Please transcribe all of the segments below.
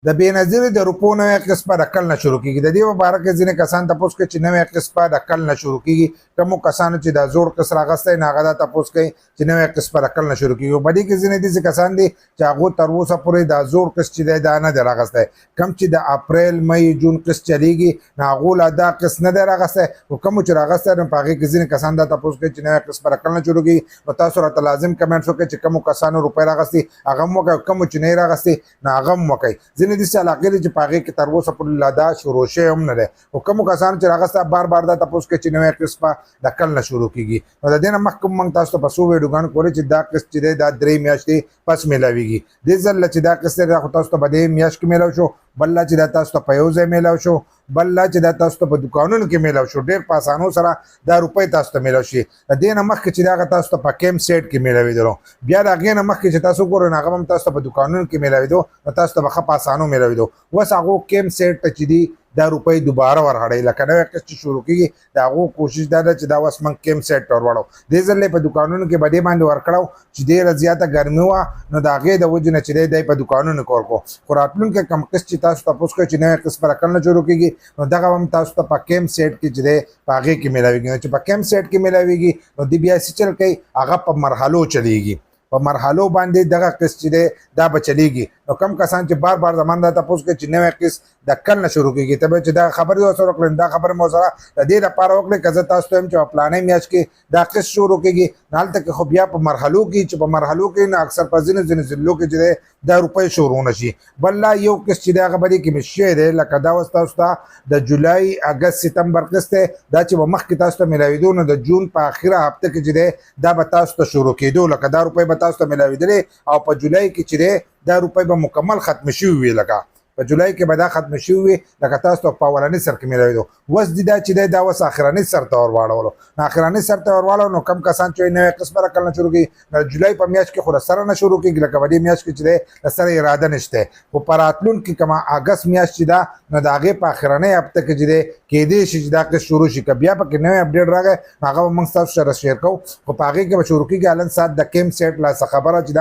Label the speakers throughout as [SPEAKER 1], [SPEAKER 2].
[SPEAKER 1] د بېنظیرې د روپو نوې قسمه د کل نه شروع کیږي. د دې په باره کې ځینې کسان تپوس کوي چې نوې قسمه د کل نه شروع کیږي. کومو کسانو چې دا زوړ قسط راغستی نو هغه دا تپوس کوي چې نوې قسمه د کل نه شروع کیږي. په دې کې ځینې داسې کسان دي چې هغو تر اوسه پورې دا زوړ قسط چې دی دا نه دی راغستی. کوم چې د اپریل مۍ جون قسط چلیږي نو هغو لا دا قسط نه دی راغستی. خو کومو چې راغستی نو په هغې کې ځینې کسان دا تپوس کوي چې نوې قسمه د کل نه شروع کیږي. نو تاسو راته لازم کمنټس وکړئ چې کومو کسانو روپۍ راغستي هغه هم وکړئ، کومو چې نه یې راغستي نو هغه هم وکړئ. ځینې داسې علاقې دي چې په هغې کې تر اوسه پورې لا دا شروع شوی هم نه دی. خو کومو کسانو چې راغسته بار بار دا تپوس کوي چې نوې قسمه د کل نه شروع کیږي. نو د دې نه مخکې موږ تاسو ته په څو ویډیوګانو کولی چې دا قسط چې دی دا 3 میاشتې پس میلاویږي. دې ځل چې دا قسط دی دا خو تاسو ته په دې میاشت کې میلاو شو، بل لا چې دا تاسو ته په یو ځای میلاو شو، بل لا چې دا تاسو ته په دوکانونو کې میلاو شو. ډېر په اسانو سره دا روپۍ تاسو ته میلاو شي. د دې نه مخکې چې دا تاسو ته په کیم سیټ کې میلاوېدلو، بیا د هغې نه مخکې چې تاسو وګورئ نو هغه هم تاسو ته په دوکانونو کې میلاوېدو، نو تاسو ته به ښه په اسانو میلاوېدو. اوس هغو کیم سیټ ته چې دي دا روپۍ دوباره ورغړئ. لکه نوې قسط چې شروع کېږي د هغو کوشش دا ده چې دا اوس موږ کیم سیټ ته ورواړو. دې ځل یې په دوکانونو کې به دې باندې ورکړو چې ډېره زیاته ګرمي وه نو د هغې د وجې نه چې دی دی په دوکانونو کې ورکړو. خو راتلونکی کم قسط چې تاسو تپوس کوئ چې نوې قسط په رقم نه شروع کېږي نو دغه هم تاسو ته په کیم سیټ کې چې دی په هغې کې میلاوېږي. نو چې په کیم سیټ کې میلاوېږي نو دې بیا څه چل کوي هغه په مرحلو چلیږي. په مرحلو باندې دغه قسط چې دی دا به چلیږي. نو کم کسان چې بار بار زمان دا تپوس کوي چې نوی قسط د کل نه شروع کېږي ته به چې دا خبرې ورسره وکړئ دا خبرې مو سره د دې لپاره وکړئ که زه تاسو ته وایم چې په فلانۍ میاشت کې دا قسط شروع کېږي نو هلته کې خو بیا په مرحلو کې چې په مرحلو کې نه اکثر په ځینو ضلعو کې چې دی دا روپۍ شروع نه شي. بل لا یو قسط چې دی هغه به دې کې مس شوی دی لکه دا اوس تاسو ته د جولای اګست ستمبر قسط دی دا چې به مخکې تاسو ته میلاوېدو نو د جون په اخره هفته کې چې دی دا به تاسو ته شروع کېدو. لکه دا روپۍ به تاسو ته میلاوېدلې او په جولای کې چې دی دا روپۍ به مکمل ختم شوي وي. لکه په جولای کې به دا ختم شوي وي لکه تاسو ته په اولني سر کې میلاوېدو. اوس دي دا چې دی دا اوس اخرني سر ته ورواړولو. نو اخرني سر ته ورواړو نو کم کسان چې نوې قسط به رقم نه شروع کېږي نو جولای په میاشت کې خو له سره نه شروع کېږي لکه په دې میاشت کې چې دی له سره اراده نشته. خو په راتلونکي کومه اګست میاشت چې ده نو د هغې په اخرنۍ هفته کې چې دی کېدی شي چې دا قسط شروع شي. که بیا پکې نوی اپډیټ راغی نو هغه به موږ ستاسو سره شیر کوو. خو په هغې کې به شروع کېږي حالن ساعت د کیم سیټ لا څه خبره چې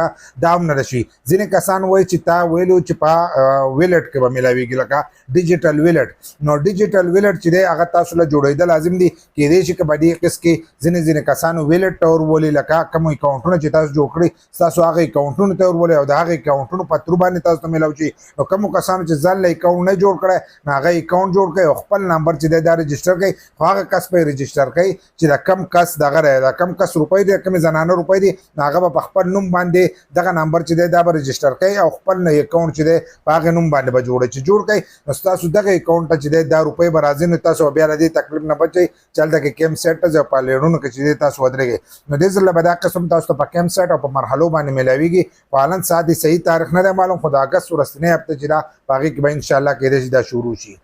[SPEAKER 1] دا هم نه ده شي. ځینې کسان وایي چې تا ویلو چې په ویلټ کې به میلاوېږي لکه ډیجیټل ویلټ. نو ډیجیټل ویلټ چې دی هغه تاسو له جوړېدل لازم دي. کېدی شي که په دې قسط کې ځینې کسانو ویلټ ته ورولي لکه کوم اکاونټونه چې تاسو جوړ کړي ستاسو هغه اکاونټونو ته ورولي او د هغه اکاونټونو په ترو باندې تاسو ته میلاو شي. نو کومو کسانو چې ځان له اکاونټ نه جوړ کړی نو هغه اکاونټ جوړ کړئ او خپل نمبر چې دی دا رجسټر کړئ. خو هغه کس به یې رجسټر کړئ چې د کم کس دغه دی د کم کس روپۍ دی کومې زنانه روپۍ دي نو هغه به په خپل نوم باندې دغه نمبر چې دی دا به رجسټر کړئ او خپل اکاونټ چې دی په هغې نوم باندې به جوړئ. چې جوړ کړئ نو ستاسو دغه اکاونټ ته چې دی دا روپۍ به راځي نو تاسو بیا له دې تکلیف نه بچئ چې هلته کې کیم سیټ ته ځئ او په لیډونو کې چې دی تاسو ودرېږئ. نو دې ځله به دا قسم تاسو ته په کیم سیټ او په مرحلو باندې میلاوېږي. په حالن ساعت صحیح تاریخ نه دی معلوم خو د اګست وروستنۍ هفته چې ده په هغې کې به انشاءالله کېدی شي دا شروع شي.